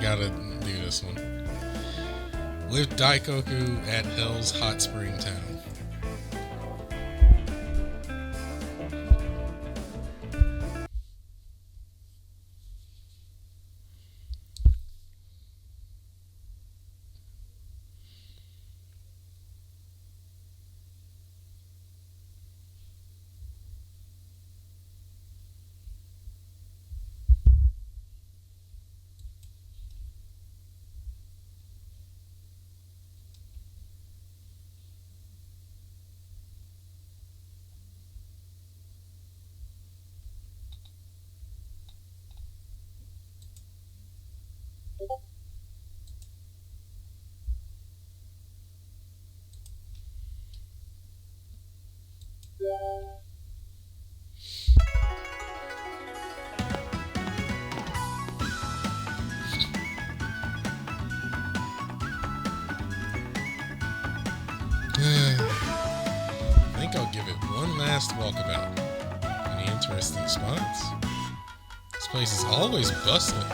gotta do this one. With Daikoku at Hell's Hot Spring Town. I think I'll give it one last walkabout. Any interesting spots? This place is always bustling.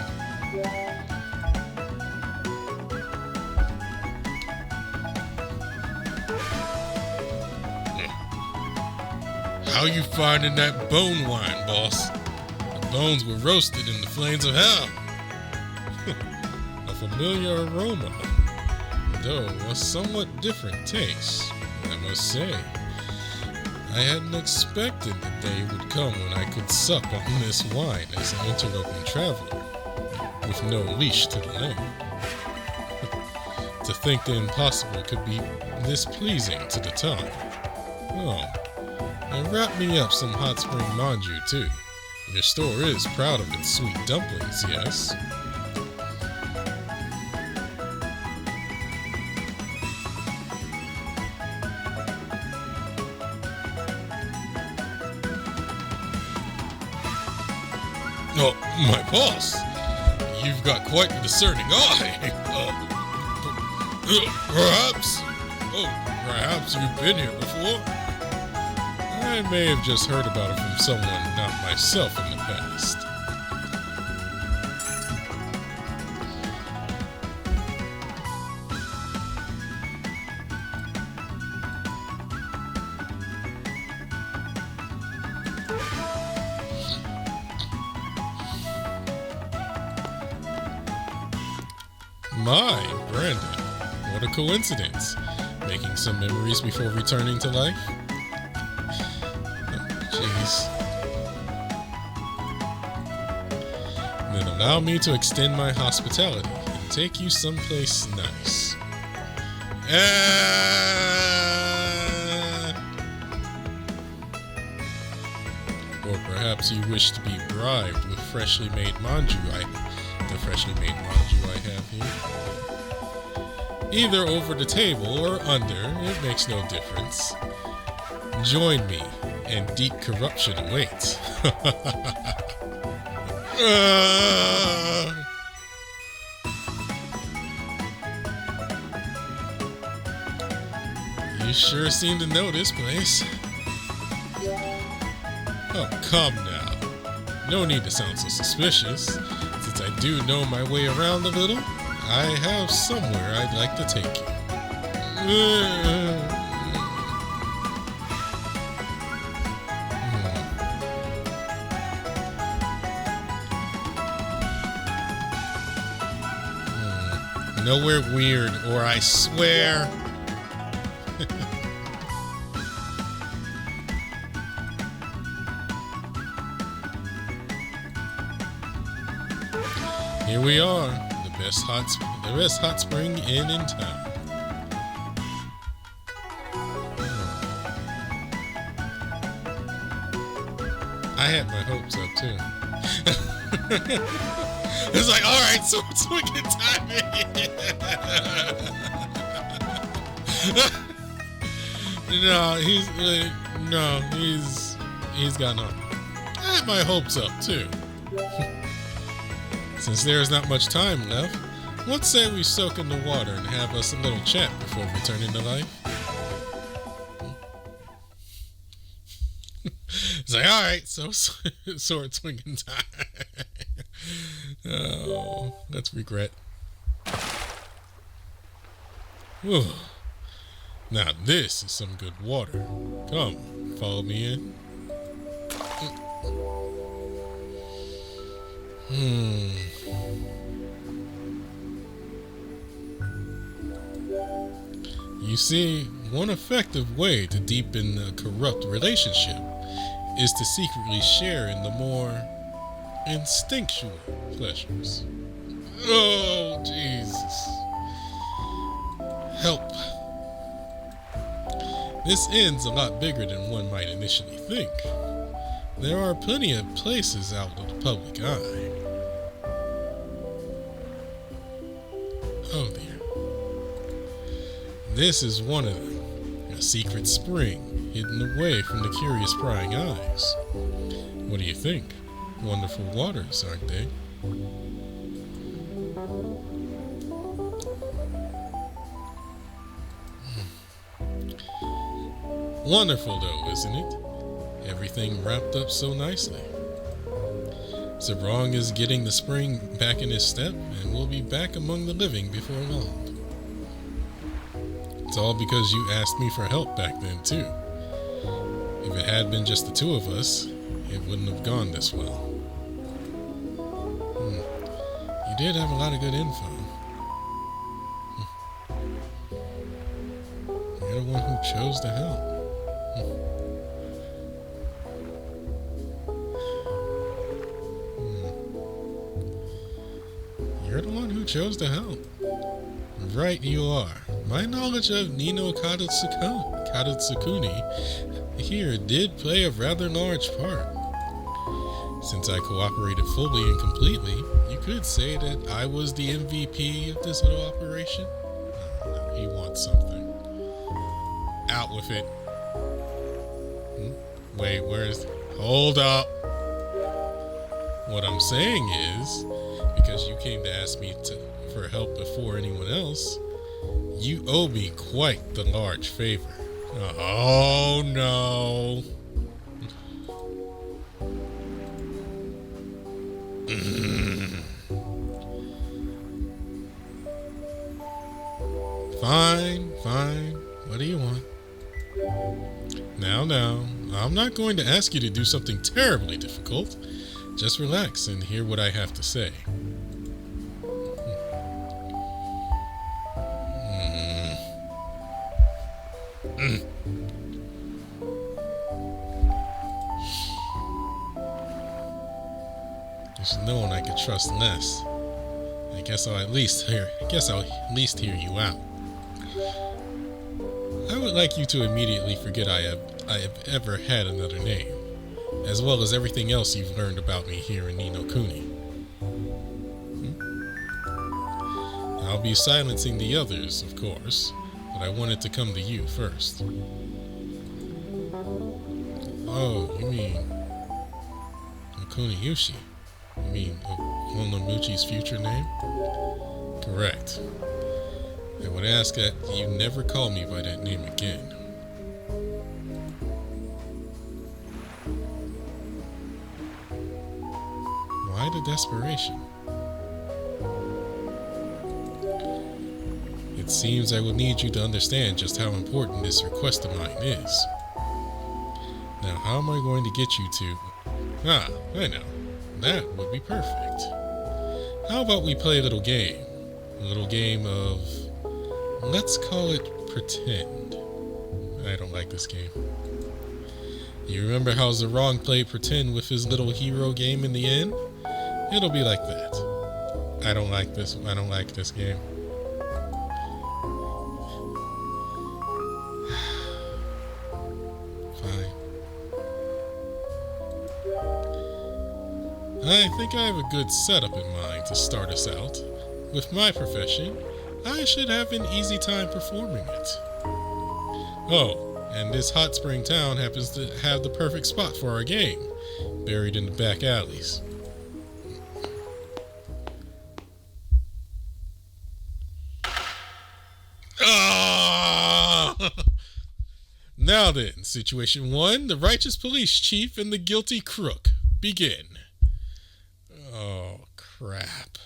How you finding that bone wine, boss? The bones were roasted in the flames of hell. A familiar aroma, though a somewhat different taste, I must say. I hadn't expected the day would come when I could sup on this wine as an interloping traveler, with no leash to the leg. To think the impossible could be this pleasing to the tongue. Oh, and wrap me up some hot spring manju too. Your store is proud of its sweet dumplings, yes? Oh, my boss! You've got quite a discerning eye! Perhaps you've been here before? I may have just heard about it from someone, not myself, in the past. My, Brandon, what a coincidence. Making some memories before returning to life? Jeez. Then allow me to extend my hospitality and take you someplace nice. Or perhaps you wish to be bribed with freshly made manju the freshly made manju I have here. Either over the table or under, it makes no difference. Join me, and deep corruption awaits. You sure seem to know this place. Oh, come now. No need to sound so suspicious. Since I do know my way around a little, I have somewhere I'd like to take you. Nowhere weird, or I swear. Here we are, the best hot spring inn in town. I had my hopes up too. It's like, all right, so it's wicked timing. He's got no. I had my hopes up too. Since there is not much time left, let's say we soak in the water and have us a little chat before returning to life. It's like, all right, so sword swinging time. Oh, let's regret. Whew. Now this is some good water. Come, follow me in. You see, one effective way to deepen a corrupt relationship is to secretly share in the more instinctual pleasures. Oh, Jesus. Help. This end's a lot bigger than one might initially think. There are plenty of places out of the public eye. Oh dear. This is one of them. A secret spring hidden away from the curious prying eyes. What do you think? Wonderful waters, aren't they? Wonderful though, isn't it? Everything wrapped up so nicely. Zabrong is getting the spring back in his step, and we'll be back among the living before long. It's all because you asked me for help back then, too. If it had been just the two of us, it wouldn't have gone this well. You did have a lot of good info. You're the one who chose to help. You're the one who chose to help. Right you are. My knowledge of Nino Katatsukuni here did play a rather large part. Since I cooperated fully and completely, you could say that I was the MVP of this little operation. No, he wants something. Out with it. Wait, where's... Hold up. What I'm saying is, because you came to ask me for help before anyone else, you owe me quite the large favor. Oh no. Fine. What do you want? Now, I'm not going to ask you to do something terribly difficult. Just relax and hear what I have to say. There's no one I could trust less. I guess I'll at least hear you out. I would like you to immediately forget I have ever had another name, as well as everything else you've learned about me here in Ni no Kuni. I'll be silencing the others, of course, but I wanted to come to you first. Oh, you mean Okuni Yushi? You mean Onomuchi's future name? Correct. I would ask that you never call me by that name again. Why the desperation? It seems I will need you to understand just how important this request of mine is. Now, how am I going to get you to... Ah, I know. That would be perfect. How about we play a little game? A little game of... Let's call it pretend. I don't like this game. You remember how Zarong played pretend with his little hero game in the end? It'll be like that. I don't like this game. Fine. I think I have a good setup in mind to start us out. With my profession, I should have an easy time performing it. Oh, and this hot spring town happens to have the perfect spot for our game, buried in the back alleys. Ah! Now then, situation 1, the righteous police chief and the guilty crook. Begin. Oh, crap.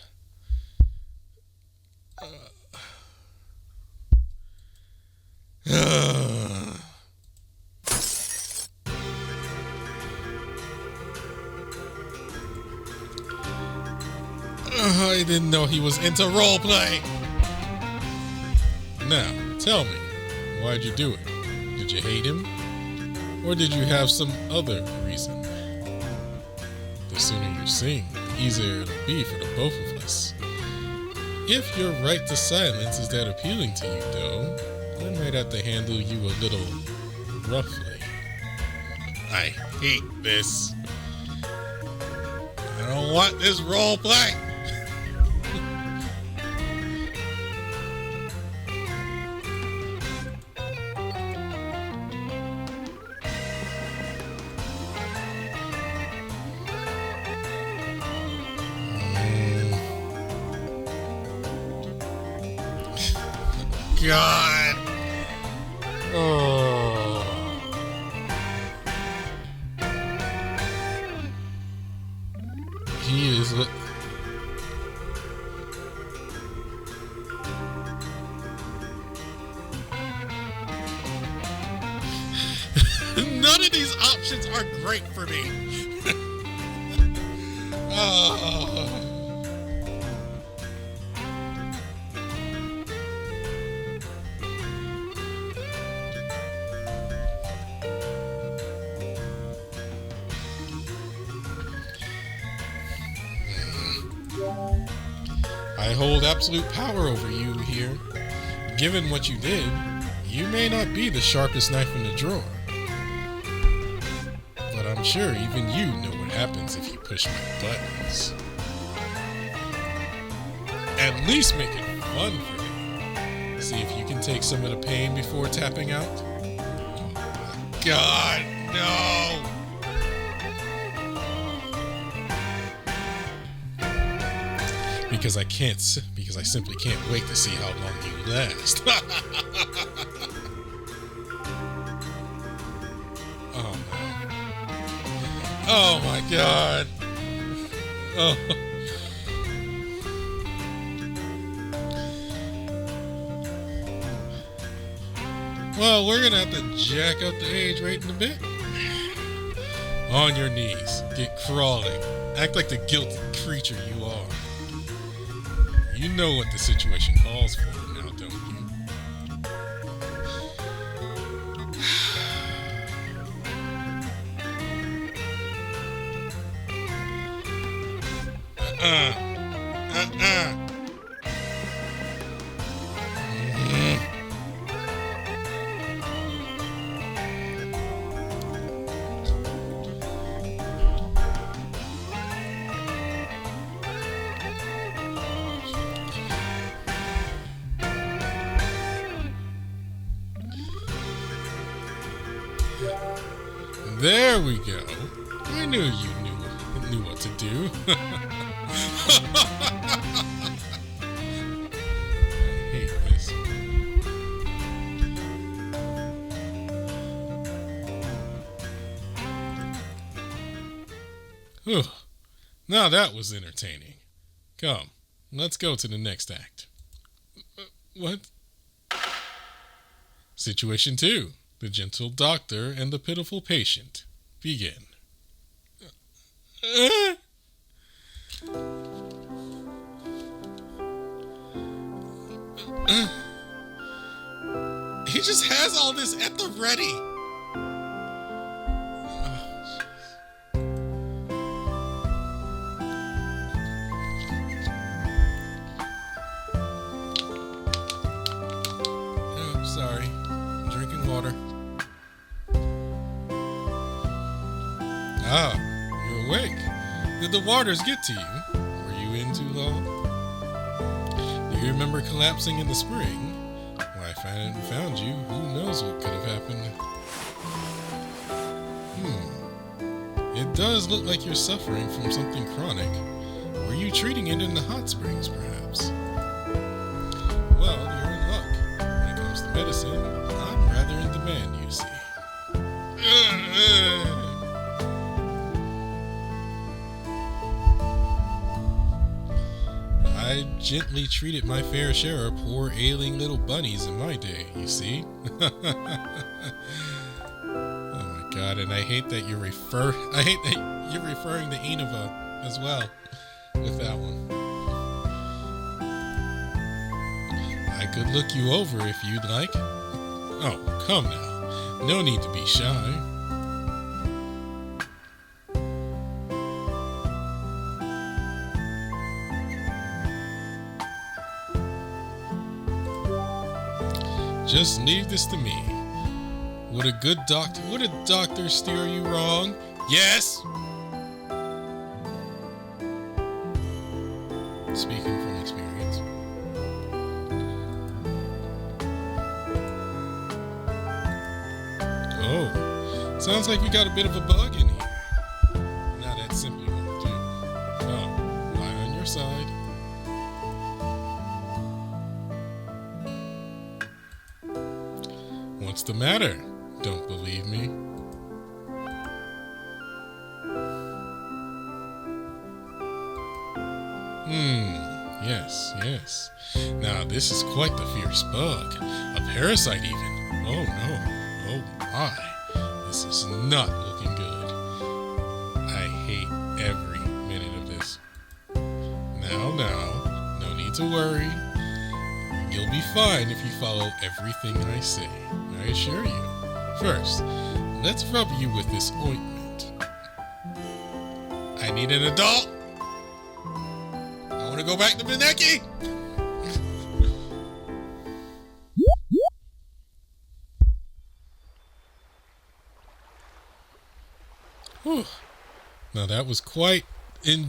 I didn't know he was into roleplay. Now, tell me, why'd you do it? Did you hate him? Or did you have some other reason? The sooner you sing, the easier it'll be for the both of us. If your right to silence is that appealing to you, though, I might have to handle you a little roughly. I hate this. I don't want this role play. God. Oh. He is. None of these options are great for me. Oh. I hold absolute power over you here. Given what you did, you may not be the sharpest knife in the drawer. But I'm sure even you know what happens if you push my buttons. At least make it fun for me. See if you can take some of the pain before tapping out. Oh my God, no! Because I simply can't wait to see how long you last. Oh man. Oh my God. Oh. Well, we're gonna have to jack up the age rate in a bit. On your knees. Get crawling. Act like the guilty creature you are. You know what the situation calls for now, don't you? There we go. I knew you knew what to do. I hate this. Whew. Now that was entertaining. Come, let's go to the next act. What? Situation 2. The gentle doctor and the pitiful patient. Begin. He just has all this at the ready. Oh, sorry. I'm drinking water. Ah, you're awake. Did the waters get to you? Were you in too long? Do you remember collapsing in the spring? Why, if I hadn't found you, who knows what could have happened? It does look like you're suffering from something chronic. Were you treating it in the hot springs, perhaps? Well, you're in luck. When it comes to medicine, I'm rather in demand, you see. I gently treated my fair share of poor ailing little bunnies in my day, you see. Oh my God, and I hate that you're referring to Enova as well with that one. I could look you over if you'd like. Oh, come now. No need to be shy. Just leave this to me. Would a doctor steer you wrong? Yes! Speaking from experience. Oh, sounds like we got a bit of a bug in here. Now that simply won't do. Oh, lie on your side. What's the matter? Don't believe me? Yes. Now this is quite the fierce bug. A parasite even. Oh no. Oh my. This is not looking good. I hate every minute of this. Now, no need to worry. You'll be fine if you follow everything I say. I assure you. First, let's rub you with this ointment. I need an adult. I want to go back to Mineaki. Whew. Now that was quite an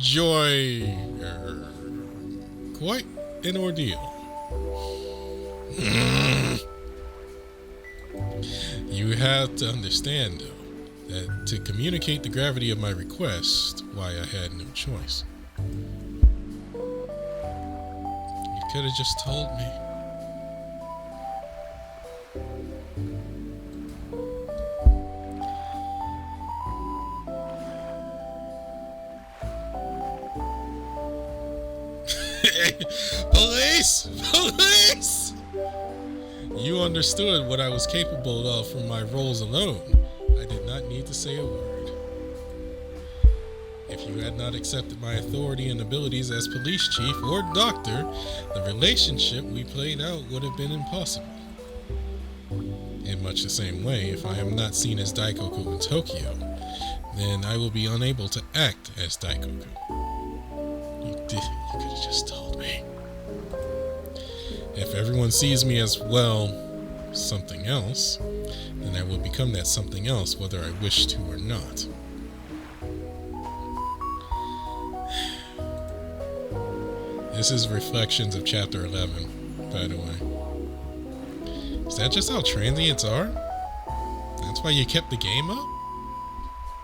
ordeal. You have to understand, though, that to communicate the gravity of my request, why I had no choice. You could have just told me. Police! You understood what I was capable of from my roles alone. I did not need to say a word. If you had not accepted my authority and abilities as police chief or doctor, the relationship we played out would have been impossible. In much the same way, if I am not seen as Daikoku in Tokyo, then I will be unable to act as Daikoku. You could have just told me. If everyone sees me as, well, something else, then I will become that something else whether I wish to or not. This is Reflections of Chapter 11, by the way. Is that just how transients are? That's why you kept the game up?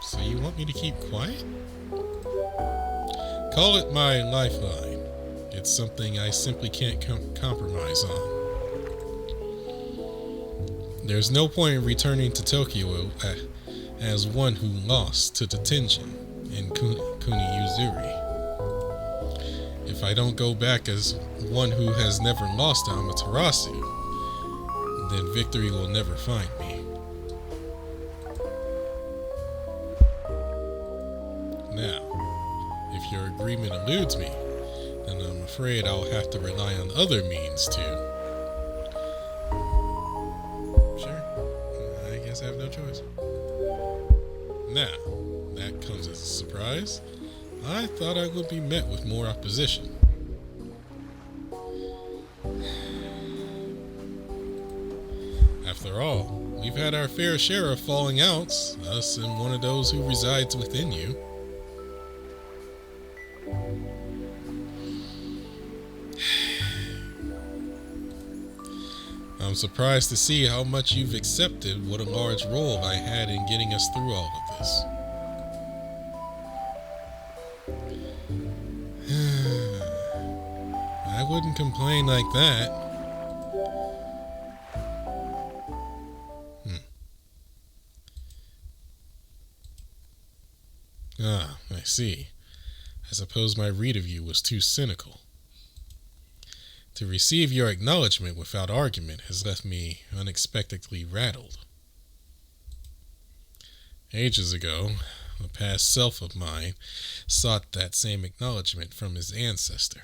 So you want me to keep quiet? Call it my lifeline. It's something I simply can't compromise on. There's no point in returning to Tokyo as one who lost to the Tenjin in Kuniyuzuri. If I don't go back as one who has never lost to Amaterasu, then victory will never find me. Now, if your agreement eludes me, then I'm afraid I'll have to rely on other means too. Sure, I guess I have no choice. Now, that comes as a surprise. I thought I would be met with more opposition. After all, we've had our fair share of falling outs, us and one of those who resides within you. I'm surprised to see how much you've accepted what a large role I had in getting us through all of this. I wouldn't complain like that. Ah, I see. I suppose my read of you was too cynical. To receive your acknowledgement without argument has left me unexpectedly rattled. Ages ago, a past self of mine sought that same acknowledgement from his ancestor.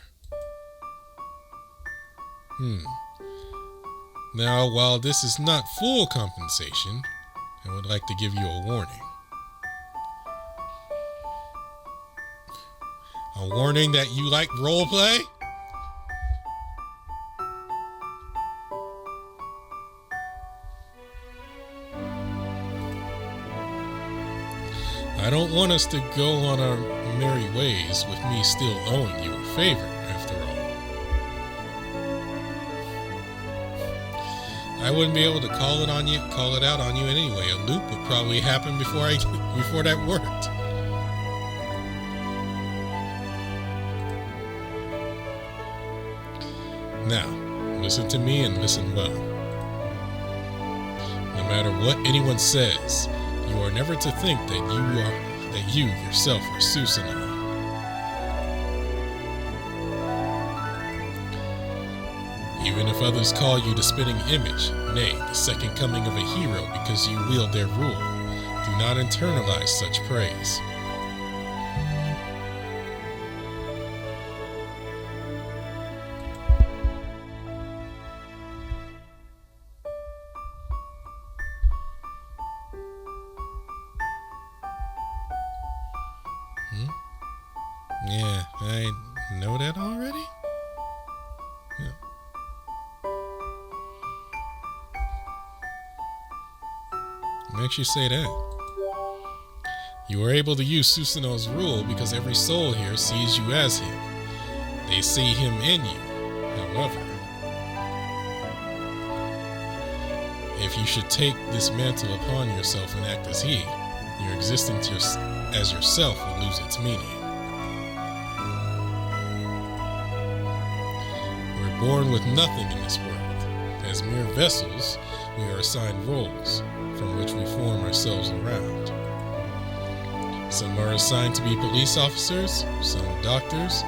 Now, while this is not full compensation, I would like to give you a warning. A warning that you like roleplay? I don't want us to go on our merry ways with me still owing you a favor, after all. I wouldn't be able to call it out on you anyway. A loop would probably happen before that worked. Now, listen to me and listen well. No matter what anyone says, you are never to think that you yourself are Housamo. Even if others call you the spitting image, nay, the second coming of a hero because you wield their rule, do not internalize such praise. Yeah, I know that already? Yeah. What makes you say that? You are able to use Susanoo's rule because every soul here sees you as him. They see him in you, however. If you should take this mantle upon yourself and act as he, your existence as yourself will lose its meaning. We're born with nothing in this world. As mere vessels, we are assigned roles from which we form ourselves around. Some are assigned to be police officers, some doctors,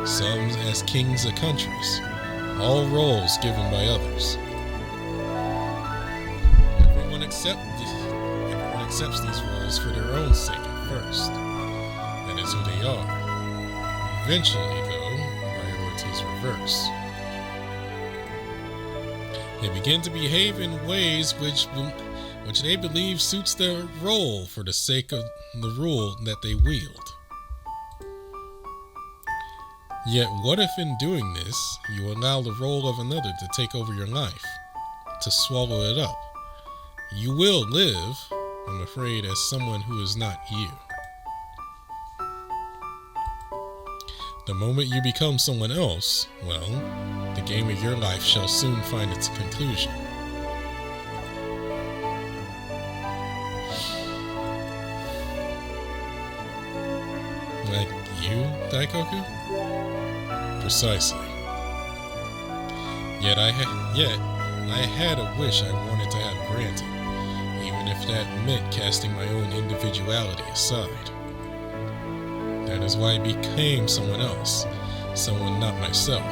some as kings of countries, all roles given by others. Everyone accepts these roles for their own sake at first. That is who they are. Eventually, though, priorities reverse. They begin to behave in ways which they believe suits their role for the sake of the rule that they wield. Yet what if in doing this, you allow the role of another to take over your life, to swallow it up? You will live, I'm afraid, as someone who is not you. The moment you become someone else, well, the game of your life shall soon find its conclusion. Like you, Daikoku? Precisely. Yet I had a wish I wanted to have granted, even if that meant casting my own individuality aside. That is why I became someone else, someone not myself.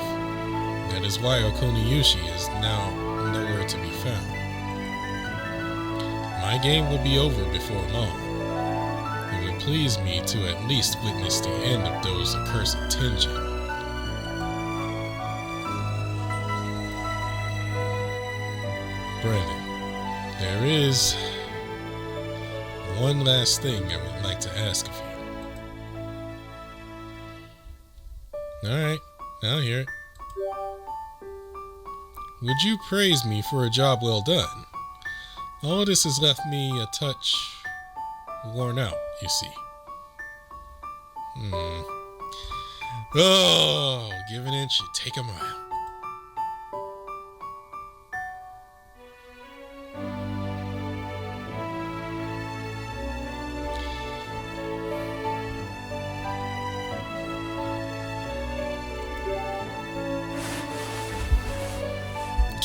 That is why Okoniyushi is now nowhere to be found. My game will be over before long. It would please me to at least witness the end of those accursed Tenjin. Brandon, there is one last thing I would like to ask of you. Alright, I'll hear it. Would you praise me for a job well done? All this has left me a touch worn out, you see. Oh, give an inch, you take a mile.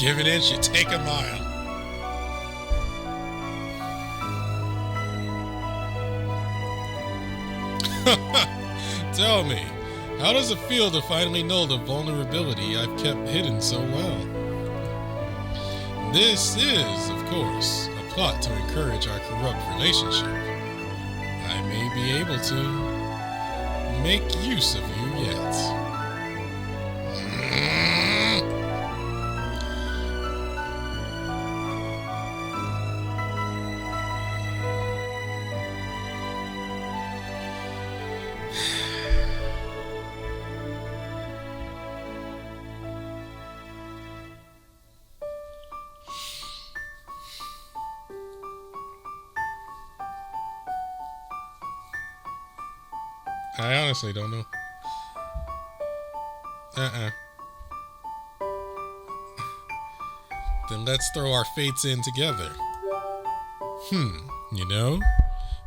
Give an inch, you take a mile. Tell me, how does it feel to finally know the vulnerability I've kept hidden so well? This is, of course, a plot to encourage our corrupt relationship. I may be able to make use of you yet. I honestly don't know. Then let's throw our fates in together. You know,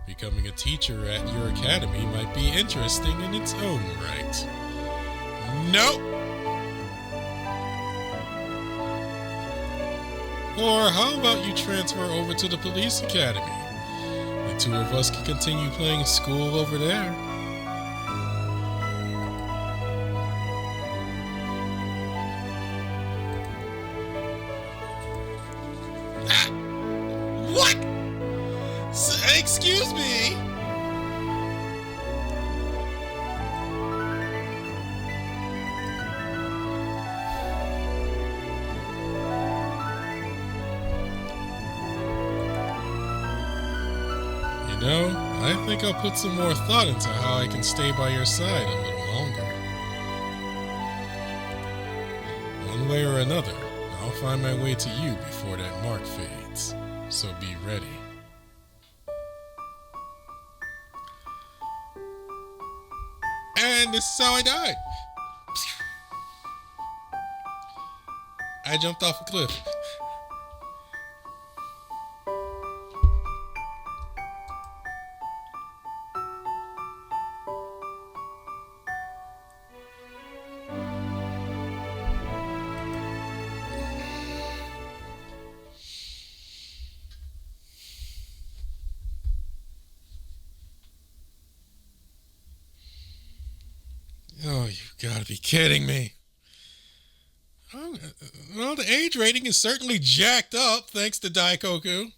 becoming a teacher at your academy might be interesting in its own right. Nope! Or how about you transfer over to the police academy? The two of us can continue playing school over there. What? Excuse me? You know, I think I'll put some more thought into how I can stay by your side a little longer. One way or another, I'll find my way to you before that mark fades. So be ready. And this is how I died. I jumped off a cliff. Oh, you've got to be kidding me. Well, the age rating is certainly jacked up thanks to Daikoku.